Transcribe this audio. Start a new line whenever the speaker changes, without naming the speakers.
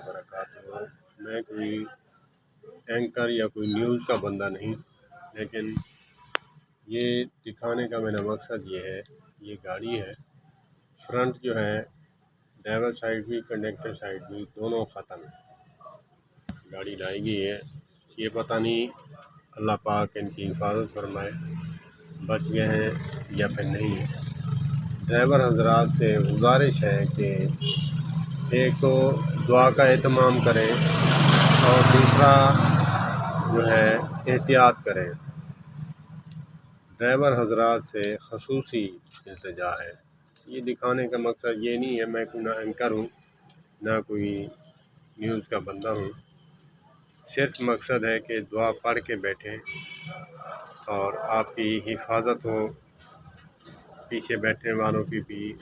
वबरकातुहू। मैं कोई एंकर या कोई न्यूज़ का बंदा नहीं, लेकिन ये दिखाने का मेरा मकसद ये है, ये गाड़ी है, फ्रंट जो है ड्राइवर साइड भी कंडक्टर साइड भी दोनों ख़त्म गाड़ी लाई गई है। ये पता नहीं अल्लाह पाक इनकी हिफाजत फरमाए, बच गए हैं या फिर नहीं। ड्राइवर हजरात से गुजारिश है कि एक तो दुआ का एहतमाम करें और दूसरा जो है एहतियात करें। ड्राइवर हजरात से खसूसी इल्तिजा है। ये दिखाने का मकसद ये नहीं है, मैं कोई ना एंकर हूँ ना कोई न्यूज़ का बंदा हूँ। सिर्फ मकसद है कि दुआ पढ़ के बैठें और आपकी हिफाजत हो, पीछे बैठने वालों की भी।